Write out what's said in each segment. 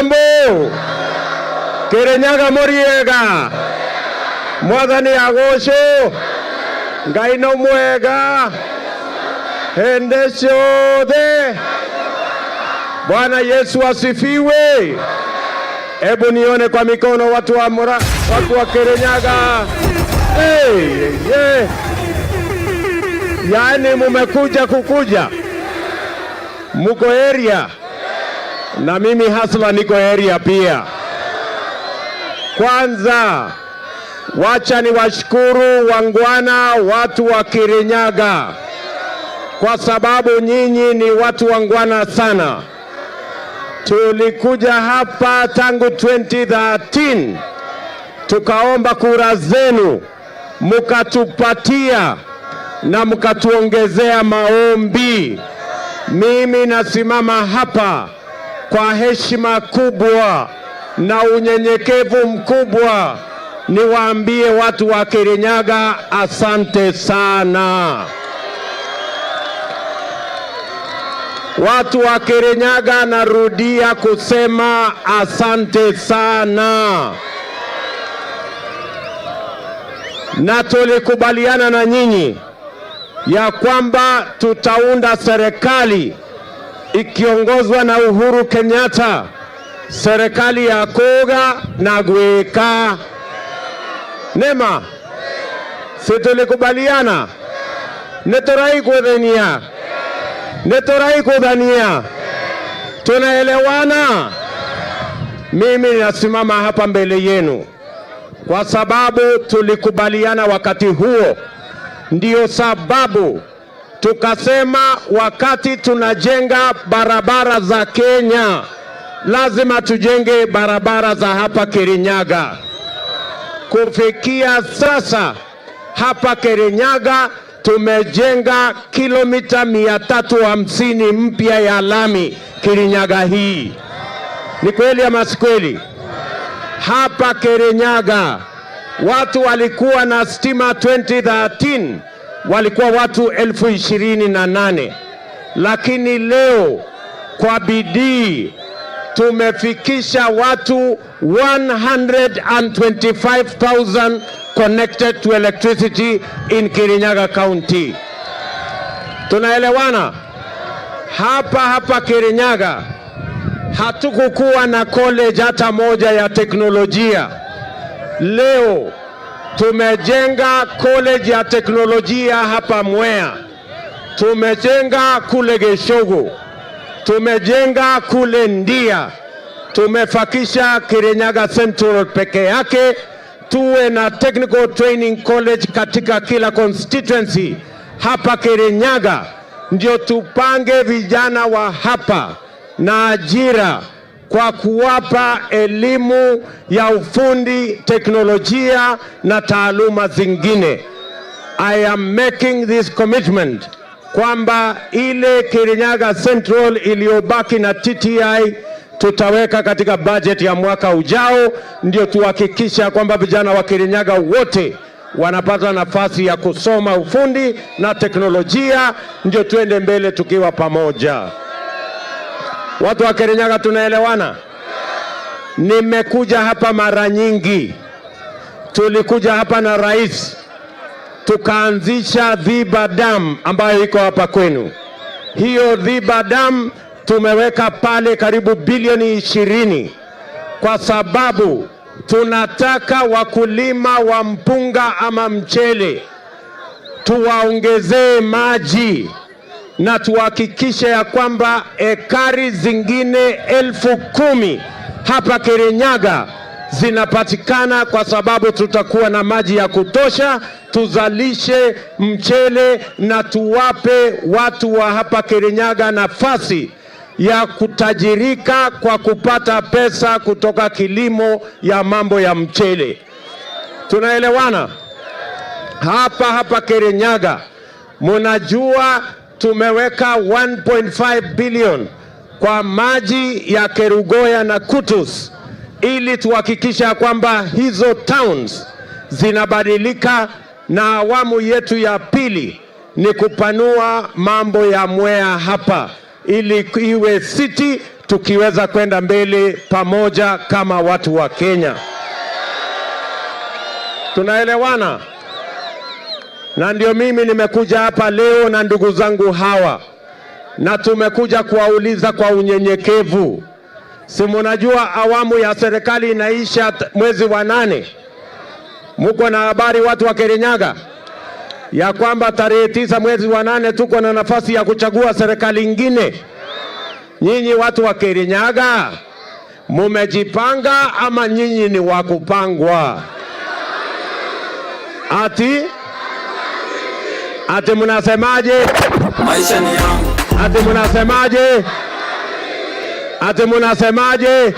Mugambo Kirinyaga Moriega Mwathani Agosho Ngaino Mwega Hende ciothe. Bwana Yesu asifiwe. Hebu nione kwa mikono watu wa Kirinyaga. Yaani mumekuja kukuja. Muko area. Na mimi hasla niko area pia. Kwanza wacha ni washukuru wangwana watu wa Kirinyaga, kwa sababu nyinyi ni watu wangwana sana. Tulikuja hapa tangu 2013 tukaomba kura zenu, mukatupatia na mukatuongezea maombi. Mimi nasimama hapa kwa heshima kubwa na unyenyekevu mkubwa niwaambie watu wa Kirinyaga asante sana. Watu wa Kirinyaga, narudia kusema asante sana. Na tulikubaliana na nyinyi ya kwamba tutaunda serikali ikiongozwa na Uhuru Kenyatta, serikali ya koga na gweka. Nema, si tulikubaliana? Netorai kudhania. Tunaelewana? Mimi nasimama hapa mbele yenu kwa sababu tulikubaliana wakati huo. Ndio sababu tukasema wakati tunajenga barabara za Kenya, lazima tujenge barabara za hapa Kirinyaga. Kufikia sasa hapa Kirinyaga tumejenga kilomita 350 mpya ya lami Kirinyaga hii. Ni kweli ama si kweli? Hapa Kirinyaga watu walikuwa na stima 2013 walikuwa watu 28,000, lakini leo kwa bidii tumefikisha watu 125,000 connected to electricity in Kirinyaga County. Tunaelewana? Hapa Kirinyaga hatukukuwa na college hata moja ya teknolojia. Leo tumejenga college ya teknolojia hapa Mwea. Tumejenga kule Geshogo. Tumejenga kule Ndia. Tumefakisha Kirinyaga Central peke yake. Tuwe na technical training college katika kila constituency hapa Kirinyaga, ndio tupange vijana wa hapa na ajira kwa kuwapa elimu ya ufundi, teknolojia na taaluma zingine. I am making this commitment kwamba ile Kirinyaga Central iliyobaki na TTI tutaweka katika budget ya mwaka ujao, ndio tuhakikisha kwamba vijana wa Kirinyaga wote wanapata nafasi ya kusoma ufundi na teknolojia, ndio tuende mbele tukiwa pamoja. Watu wa Kirinyaga tunaelewana? Nimekuja hapa mara nyingi. Tulikuja hapa na rais, tukaanzisha Dhiba Dam ambayo iko hapa kwenu. Hiyo Dhiba Dam tumeweka pale karibu bilioni 20 kwa sababu tunataka wakulima wa mpunga ama mchele tuwaongezee maji na tuhakikishe ya kwamba ekari zingine 10,000 hapa Kirinyaga zinapatikana, kwa sababu tutakuwa na maji ya kutosha tuzalishe mchele na tuwape watu wa hapa Kirinyaga nafasi ya kutajirika kwa kupata pesa kutoka kilimo ya mambo ya mchele. Tunaelewana? Hapa Kirinyaga munajua tumeweka 1.5 billion kwa maji ya Kerugoya na Kutus ili tuhakikisha kwamba hizo towns zinabadilika, na awamu yetu ya pili ni kupanua mambo ya Mwea hapa ili iwe city tukiweza kwenda mbele pamoja kama watu wa Kenya. Tunaelewana? Na ndio mimi nimekuja hapa leo na ndugu zangu hawa, na tumekuja kuwauliza kwa unyenyekevu. Si mnajua awamu ya serikali inaisha mwezi wa 8? Muko na habari watu wa Kirinyaga ya kwamba tarehe 9 mwezi wa 8 tuko na nafasi ya kuchagua serikali ingine? Nyinyi watu wa Kirinyaga mumejipanga ama nyinyi ni wakupangwa? Ati mnasemaje? Maisha ni yangu. Ati mnasemaje? Ati mnasemaje?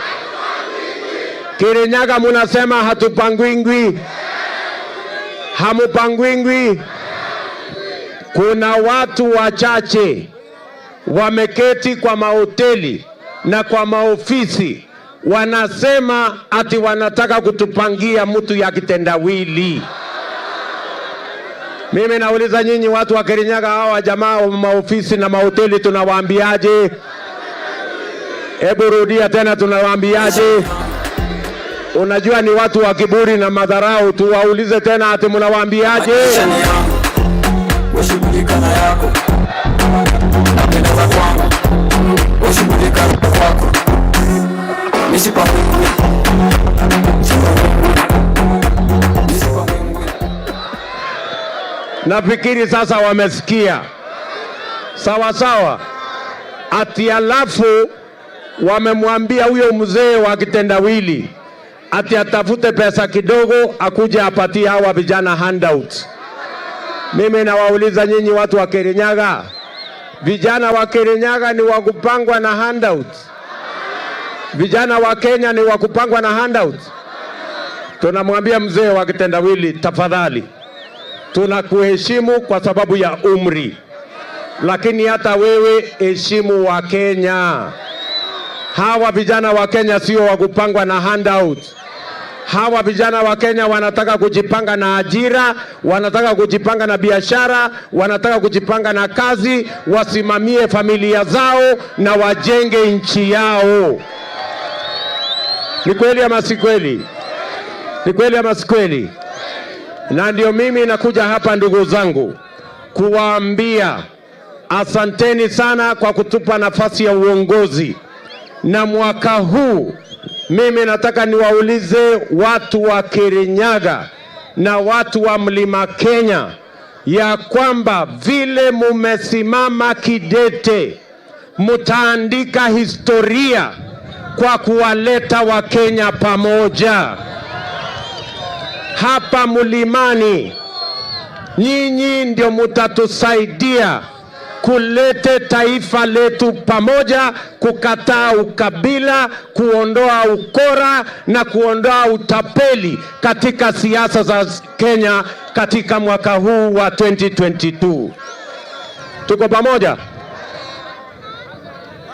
Kirinyaga mnasema hatupangwingwi. Hamupangwingwi. Kuna watu wachache wameketi kwa mahoteli na kwa maofisi wanasema ati wanataka kutupangia mtu ya kitendawili. Mimi nauliza nyinyi watu wa Kirinyaga, hawa jamaa wa maofisi na mahoteli tunawaambiaje? Hebu rudia tena, tunawaambiaje? Unajua ni watu wa kiburi na madharau, tuwaulize tena ati mnawaambiaje? Washughulika na yako. Napendeza kwangu. Washughulika na kwako. Nafikiri sasa wamesikia. Sawa sawa. Ati alafu wamemwambia huyo mzee wa kitendawili ati atafute pesa kidogo akuje apatie hawa vijana handouts. Mimi nawauliza nyinyi watu wa Kirinyaga, vijana wa Kirinyaga ni wakupangwa na handouts? Vijana wa Kenya ni wakupangwa na handouts? Tunamwambia mzee wa kitendawili, tafadhali, tunakuheshimu kwa sababu ya umri, lakini hata wewe heshimu wa Kenya. Hawa vijana wa Kenya sio wakupangwa na handouts. Hawa vijana wa Kenya wanataka kujipanga na ajira, wanataka kujipanga na biashara, wanataka kujipanga na kazi, wasimamie familia zao na wajenge nchi yao. Ni kweli ama si kweli? Ni kweli ama si kweli? Na ndio mimi nakuja hapa ndugu zangu kuwaambia asanteni sana kwa kutupa nafasi ya uongozi. Na mwaka huu mimi nataka niwaulize watu wa Kirinyaga na watu wa Mlima Kenya ya kwamba vile mumesimama kidete, mutaandika historia kwa kuwaleta wa Kenya pamoja. Hapa mlimani nyinyi ndio mutatusaidia kulete taifa letu pamoja, kukataa ukabila, kuondoa ukora na kuondoa utapeli katika siasa za Kenya katika mwaka huu wa 2022. Tuko pamoja?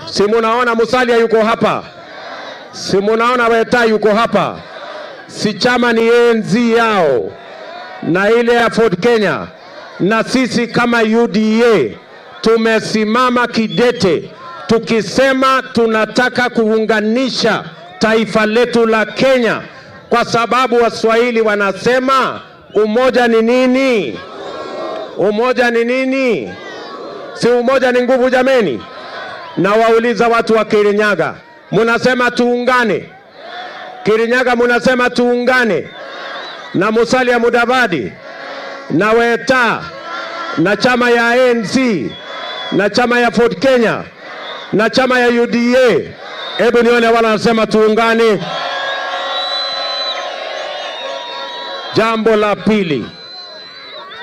Si munaona Musalia yuko hapa? Si munaona Weta yuko hapa? Si chama ni enzi yao na ile ya Ford Kenya, na sisi kama UDA tumesimama kidete tukisema tunataka kuunganisha taifa letu la Kenya, kwa sababu Waswahili wanasema umoja ni nini? Umoja ni nini? Si umoja ni nguvu jameni? Na wauliza watu wa Kirinyaga, munasema tuungane? Kirinyaga munasema tuungane na Musalia Mudavadi na Weta na chama ya ANC na chama ya Ford Kenya na chama ya UDA? Hebu nione wala wanasema tuungane. Jambo la pili,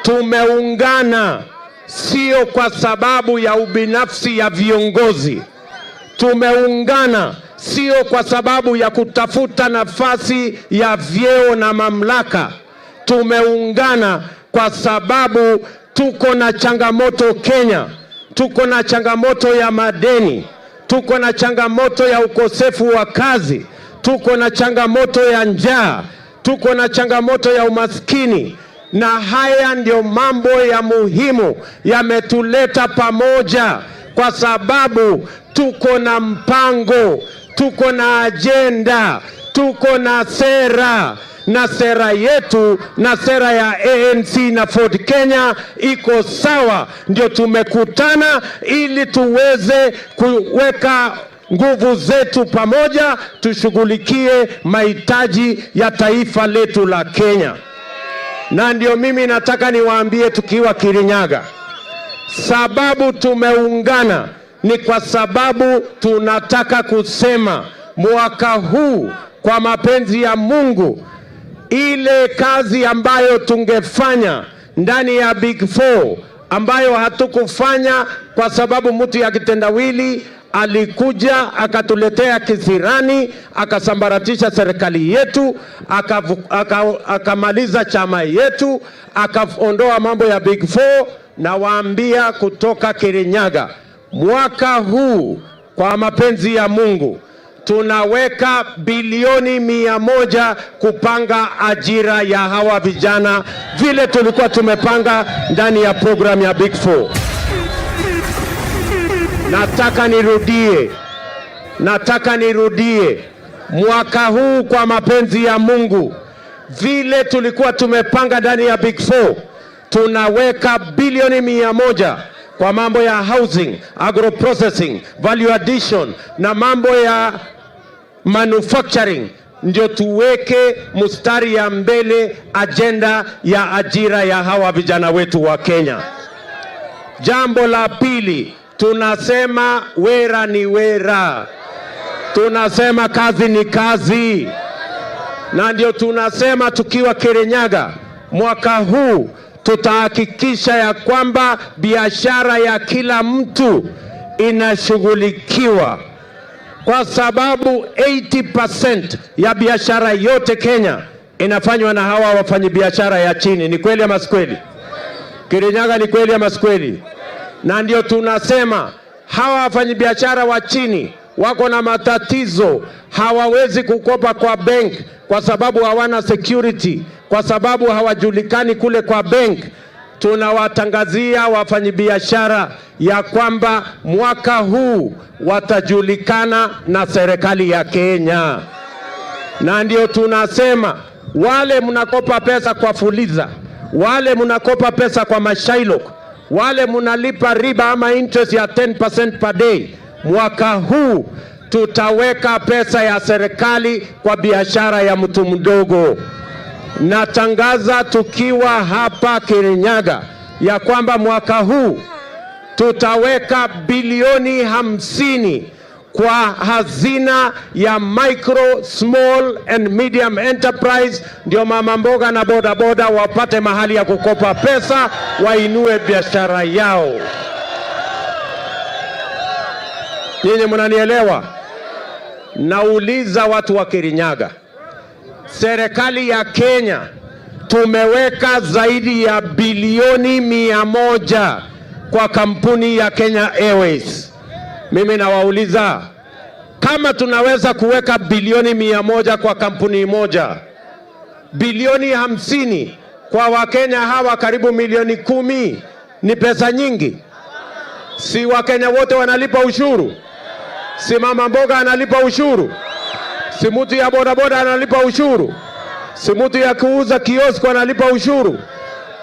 tumeungana sio kwa sababu ya ubinafsi ya viongozi. Tumeungana sio kwa sababu ya kutafuta nafasi ya vyeo na mamlaka. Tumeungana kwa sababu tuko na changamoto Kenya. Tuko na changamoto ya madeni, tuko na changamoto ya ukosefu wa kazi, tuko na changamoto ya njaa, tuko na changamoto ya umaskini, na haya ndio mambo ya muhimu yametuleta pamoja, kwa sababu tuko na mpango, tuko na ajenda, tuko na sera, na sera yetu na sera ya ANC na Ford Kenya iko sawa. Ndio tumekutana ili tuweze kuweka nguvu zetu pamoja, tushughulikie mahitaji ya taifa letu la Kenya. Na ndio mimi nataka niwaambie tukiwa Kirinyaga, sababu tumeungana ni kwa sababu tunataka kusema mwaka huu kwa mapenzi ya Mungu, ile kazi ambayo tungefanya ndani ya Big Four ambayo hatukufanya kwa sababu mtu ya kitendawili alikuja akatuletea kisirani, akasambaratisha serikali yetu, akamaliza chama yetu, akaondoa mambo ya Big Four. Na waambia kutoka Kirinyaga, mwaka huu kwa mapenzi ya Mungu tunaweka bilioni 100 kupanga ajira ya hawa vijana vile tulikuwa tumepanga ndani ya program ya Big Four. Nataka nirudie mwaka huu kwa mapenzi ya Mungu, vile tulikuwa tumepanga ndani ya Big Four, tunaweka bilioni 100 kwa mambo ya housing, agro processing, value addition na mambo ya manufacturing, ndio tuweke mstari ya mbele agenda ya ajira ya hawa vijana wetu wa Kenya. Jambo la pili, tunasema wera ni wera, tunasema kazi ni kazi, na ndio tunasema tukiwa Kirinyaga mwaka huu tutahakikisha ya kwamba biashara ya kila mtu inashughulikiwa, kwa sababu 80% ya biashara yote Kenya inafanywa na hawa wafanyabiashara ya chini. Ni kweli ama si kweli? Kirinyaga, ni kweli ama si kweli? Na ndio tunasema hawa wafanyabiashara wa chini wako na matatizo, hawawezi kukopa kwa bank kwa sababu hawana security, kwa sababu hawajulikani kule kwa bank. Tunawatangazia wafanyabiashara ya kwamba mwaka huu watajulikana na serikali ya Kenya. Na ndio tunasema wale mnakopa pesa kwa Fuliza, wale mnakopa pesa kwa Mashailok, wale mnalipa riba ama interest ya 10% per day, mwaka huu tutaweka pesa ya serikali kwa biashara ya mtu mdogo. Natangaza tukiwa hapa Kirinyaga ya kwamba mwaka huu tutaweka bilioni 50 kwa hazina ya micro, small and medium enterprise, ndio mama mboga na bodaboda wapate mahali ya kukopa pesa, wainue biashara yao. Nyinyi mnanielewa? Nauliza watu wa Kirinyaga, serikali ya Kenya tumeweka zaidi ya bilioni 100 kwa kampuni ya Kenya Airways. Mimi nawauliza, kama tunaweza kuweka bilioni 100 kwa kampuni moja, bilioni 50 kwa Wakenya hawa karibu milioni 10, ni pesa nyingi? Si Wakenya wote wanalipa ushuru? Si mama mboga analipa ushuru? Si mtu ya bodaboda analipa ushuru? Si mtu ya kuuza kioski analipa ushuru?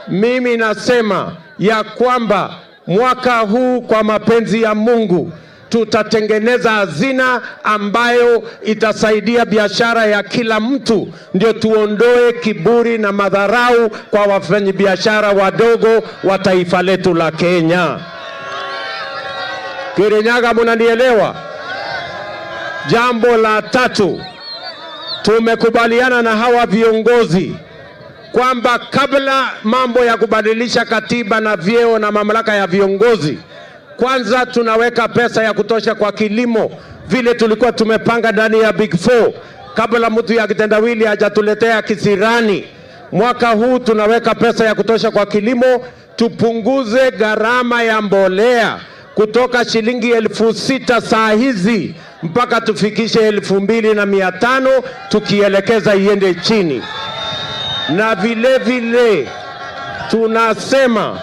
Mimi nasema ya kwamba mwaka huu kwa mapenzi ya Mungu tutatengeneza hazina ambayo itasaidia biashara ya kila mtu, ndio tuondoe kiburi na madharau kwa wafanyabiashara wadogo wa taifa letu la Kenya. Kirinyaga, mnanielewa? Jambo la tatu, tumekubaliana na hawa viongozi kwamba kabla mambo ya kubadilisha katiba na vyeo na mamlaka ya viongozi, kwanza tunaweka pesa ya kutosha kwa kilimo vile tulikuwa tumepanga ndani ya Big Four, kabla mtu ya kitendawili hajatuletea kisirani. Mwaka huu tunaweka pesa ya kutosha kwa kilimo, tupunguze gharama ya mbolea kutoka shilingi 6,000 saa hizi mpaka tufikishe 2,500, tukielekeza iende chini. Na vile vile tunasema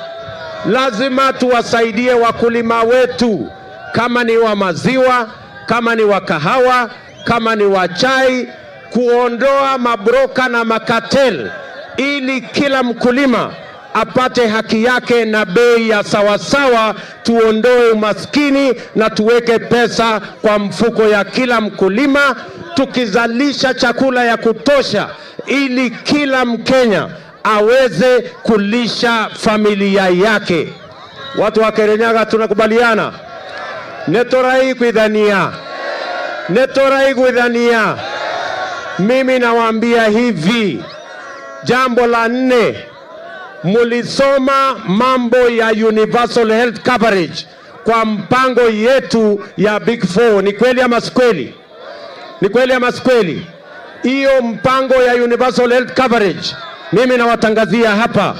lazima tuwasaidie wakulima wetu kama ni wa maziwa, kama ni wa kahawa, kama ni wa chai, kuondoa mabroka na makatel ili kila mkulima apate haki yake na bei ya sawasawa. Tuondoe umaskini na tuweke pesa kwa mfuko ya kila mkulima, tukizalisha chakula ya kutosha ili kila Mkenya aweze kulisha familia yake. Watu wa Kirinyaga tunakubaliana? Netorai kuidhania. Netorai kuidhania. Mimi nawaambia hivi, jambo la 4, mulisoma mambo ya universal health coverage kwa mpango yetu ya Big 4. Ni kweli ama si kweli? Ni kweli ama si kweli? Hiyo mpango ya universal health coverage, mimi nawatangazia hapa,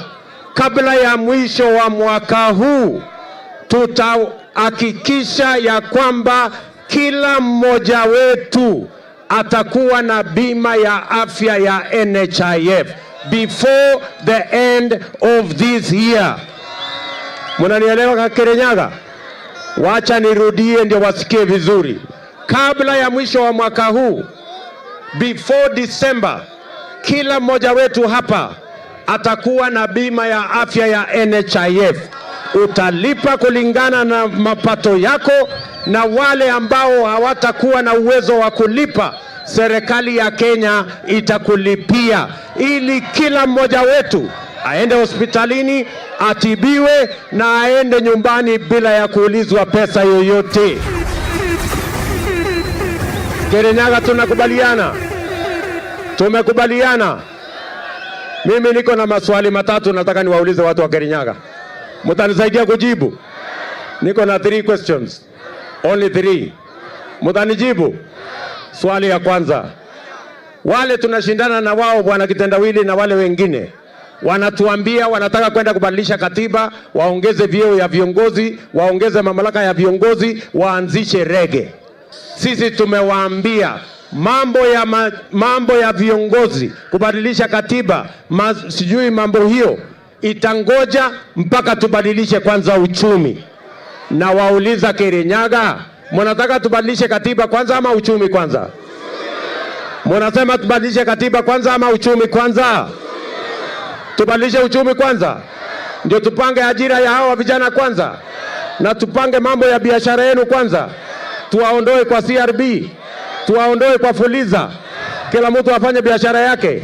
kabla ya mwisho wa mwaka huu tutahakikisha ya kwamba kila mmoja wetu atakuwa na bima ya afya ya NHIF before the end of this year. Munanielewa Kirinyaga? Wacha nirudie ndio wasikie vizuri. Kabla ya mwisho wa mwaka huu, before December, kila mmoja wetu hapa atakuwa na bima ya afya ya NHIF. Utalipa kulingana na mapato yako, na wale ambao hawatakuwa na uwezo wa kulipa, serikali ya Kenya itakulipia, ili kila mmoja wetu aende hospitalini, atibiwe na aende nyumbani bila ya kuulizwa pesa yoyote. Kirinyaga tunakubaliana? Tumekubaliana? Mimi niko na maswali matatu nataka niwaulize watu wa Kirinyaga. Mtanisaidia kujibu? Niko na 3 questions. Only 3. Mtanijibu? Swali ya kwanza. Wale tunashindana na wao bwana Kitendawili na wale wengine wanatuambia wanataka kwenda kubadilisha katiba, waongeze vyeo ya viongozi, waongeze mamlaka ya viongozi, waanzishe rege. Sisi tumewaambia mambo ya viongozi kubadilisha katiba, sijui mambo hiyo itangoja mpaka tubadilishe kwanza uchumi. Na wauliza Kirinyaga, mnataka tubadilishe katiba kwanza ama uchumi kwanza? Mnasema tubadilishe katiba kwanza ama uchumi kwanza? Tubadilishe uchumi kwanza, ndio tupange ajira ya hawa vijana kwanza, na tupange mambo ya biashara yenu kwanza. Tuwaondoe kwa CRB, tuwaondoe kwa Fuliza, kila mtu afanye biashara yake,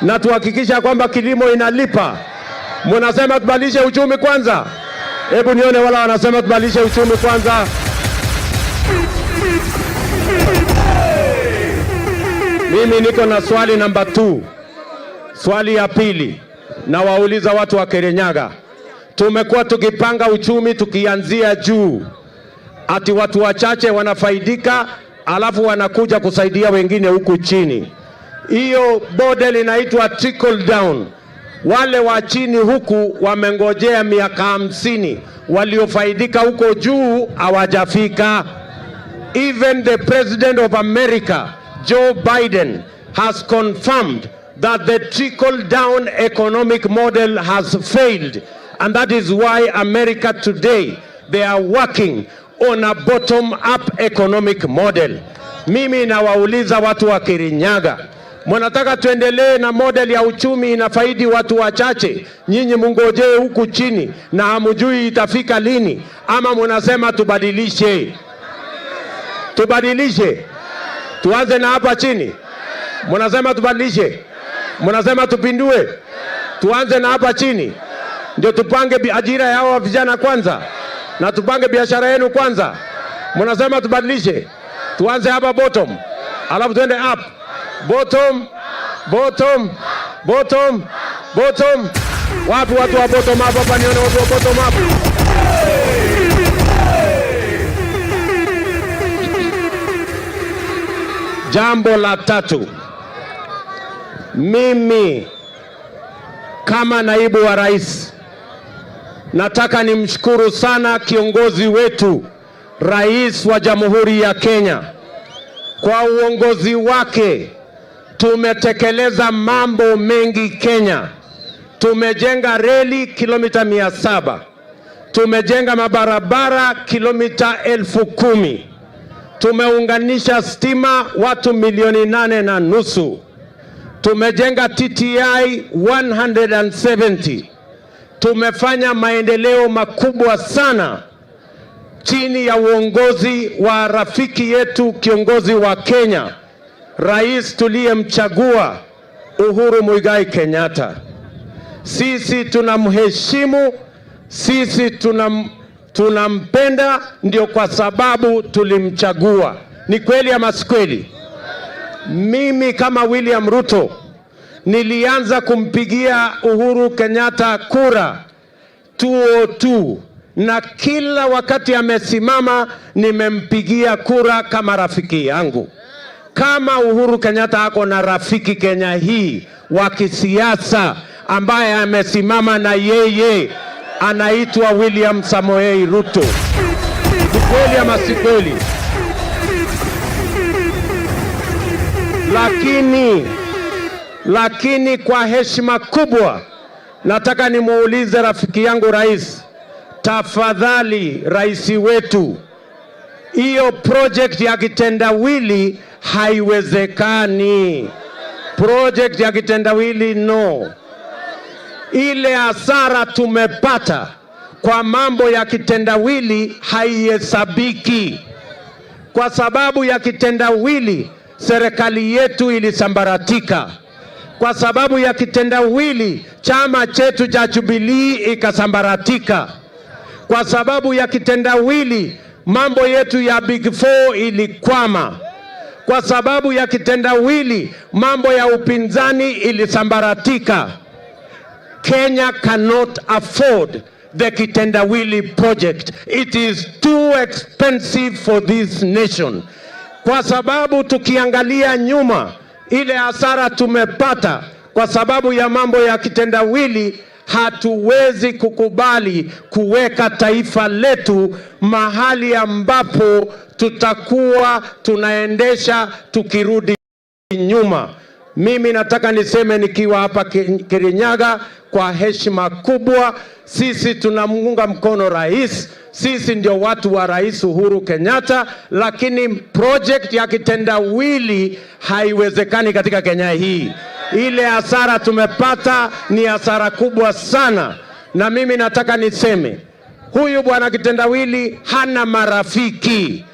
na tuhakikisha kwamba kilimo inalipa. Mnasema tubadilishe uchumi kwanza? Hebu nione wala wanasema tubadilishe uchumi kwanza. Mimi niko na swali namba 2. Swali ya pili, na wauliza watu wa Kirinyaga. Tumekuwa tukipanga uchumi tukianzia juu, ati watu wachache wanafaidika alafu wanakuja kusaidia wengine huku chini. Hiyo model inaitwa trickle down. Wale wa chini huku wamengojea miaka 50, waliofaidika huko juu hawajafika. Even the President of America, Joe Biden, has confirmed that the trickle down economic model has failed, and that is why America today, they are working on a bottom up economic model. Mimi nawauliza watu wa Kirinyaga, mnataka tuendelee na model ya uchumi inafaidi watu wachache, nyinyi mungojee huku chini na hamjui itafika lini, ama mnasema tubadilishe? Tubadilishe? Tuanze na hapa chini? Mnasema tubadilishe? Mnasema tupindue? Tuanze na hapa chini ndio tupange ajira ya hawa vijana kwanza, na tupange biashara yenu kwanza? Mnasema tubadilishe? Tuanze hapa bottom, alafu tuende up. Bottom, bottom, bottom, bottom. Wapi watu wa bottom up hapa? Nione watu wa bottom up. Jambo la 3. Mimi kama naibu wa rais nataka nimshukuru sana kiongozi wetu, Rais wa Jamhuri ya Kenya. Kwa uongozi wake tumetekeleza mambo mengi Kenya. Tumejenga reli kilomita 700. tumejenga mabarabara kilomita 10,000. Tumeunganisha stima watu 8.5 milioni. Tumejenga TTI 170. Tumefanya maendeleo makubwa sana chini ya uongozi wa rafiki yetu kiongozi wa Kenya, rais tuliyemchagua Uhuru Muigai Kenyatta. Sisi tunamheshimu, sisi tunampenda, ndio kwa sababu tulimchagua. Ni kweli ama si kweli? Mimi kama William Ruto nilianza kumpigia Uhuru Kenyatta kura 2002, na kila wakati amesimama nimempigia kura kama rafiki yangu. Kama Uhuru Kenyatta ako na rafiki Kenya hii wa kisiasa ambaye amesimama na yeye, anaitwa William Samoei Ruto. Ni kweli ama si kweli? Lakini kwa heshima kubwa nataka nimuulize rafiki yangu rais, tafadhali rais wetu, hiyo project ya kitendawili haiwezekani. Project ya kitendawili no. Ile hasara tumepata kwa mambo ya kitendawili haihesabiki. Kwa sababu ya kitendawili serikali yetu ilisambaratika. Kwa sababu ya kitendawili chama chetu cha Jubilee ikasambaratika. Kwa sababu ya kitendawili mambo yetu ya Big Four ilikwama. Kwa sababu ya kitendawili mambo ya upinzani ilisambaratika. Kenya cannot afford the kitendawili project. It is too expensive for this nation. Kwa sababu tukiangalia nyuma ile hasara tumepata kwa sababu ya mambo ya kitendawili, hatuwezi kukubali kuweka taifa letu mahali ambapo tutakuwa tunaendesha tukirudi nyuma. Mimi nataka niseme nikiwa hapa Kirinyaga kwa heshima kubwa, sisi tunamuunga mkono rais. Sisi ndio watu wa Rais Uhuru Kenyatta, lakini project ya kitendawili haiwezekani katika Kenya hii. Ile hasara tumepata ni hasara kubwa sana, na mimi nataka niseme huyu bwana kitendawili hana marafiki.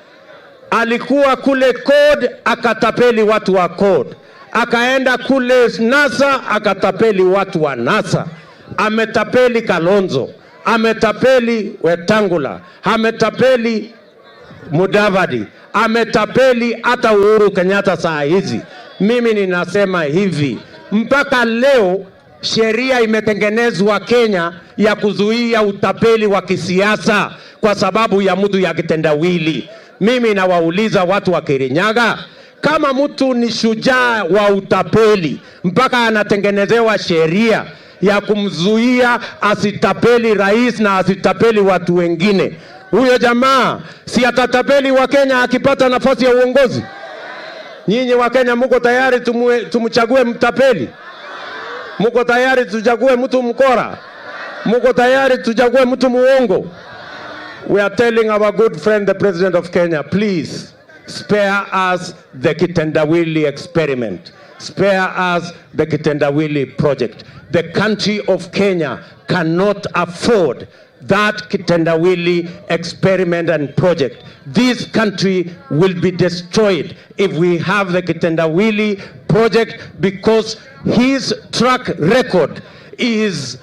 Alikuwa kule code akatapeli watu wa code, akaenda kule NASA akatapeli watu wa NASA, ametapeli Kalonzo, ametapeli Wetangula, ametapeli Mudavadi, ametapeli hata Uhuru Kenyatta saa hizi. Mimi ninasema hivi, mpaka leo sheria imetengenezwa Kenya ya kuzuia utapeli wa kisiasa kwa sababu ya mtu ya kitendawili. Mimi nawauliza watu wa Kirinyaga, kama mtu ni shujaa wa utapeli mpaka anatengenezewa sheria ya kumzuia asitapeli rais na asitapeli watu wengine, huyo jamaa si atatapeli wa Kenya akipata nafasi ya uongozi? Nyinyi wa Kenya muko tayari tumchague mtapeli? Muko tayari tuchague mtu mkora? Muko tayari tuchague mtu muongo? We are telling our good friend the President of Kenya, please spare us the kitendawili experiment. Spare us the kitendawili project. The country of Kenya cannot afford that kitendawili experiment and project. This country will be destroyed if we have the kitendawili project, because his track record is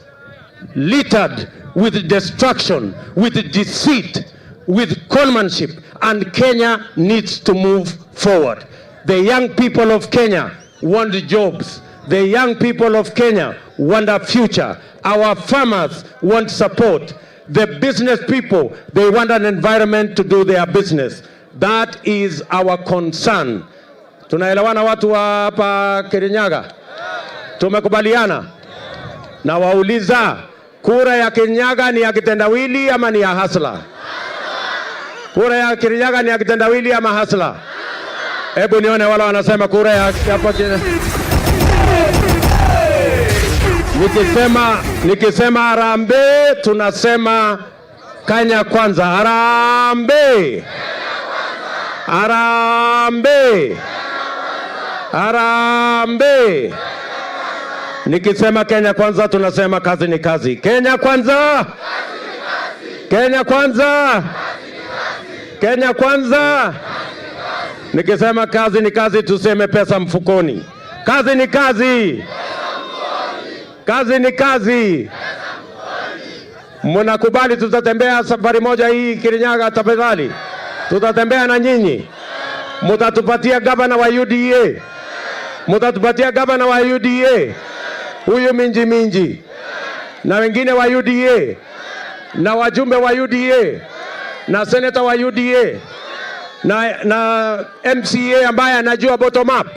littered with destruction, with deceit, with conmanship, and Kenya needs to move forward. The young people of Kenya want jobs. The young people of Kenya want a future. Our farmers want support. The business people, they want an environment to do their business. That is our concern. Tunaelewana watu wa hapa Kirinyaga? Tumekubaliana? Na wauliza, kura ya Kirinyaga ni ya kitendawili ama ni ya hasla? Kura ya Kirinyaga ni ya kitendawili ama hasla? Hebu nione wala wanasema kura ya hapa nikisema harambee tunasema Kenya kwanza, harambee! Harambee! Harambee! Nikisema Kenya kwanza tunasema kazi ni kazi. Kenya kwanza! Kenya kwanza! Kenya kwanza! Nikisema kazi ni kazi tuseme pesa mfukoni. Kazi ni kazi. Kazi ni kazi. Mnakubali tutatembea safari moja hii Kirinyaga tafadhali? Tutatembea na nyinyi. Mtatupatia gavana wa UDA. Mtatupatia gavana wa UDA. Huyu minji na wengine wa UDA na wajumbe wa UDA na senator wa UDA na MCA ambaye anajua bottom up.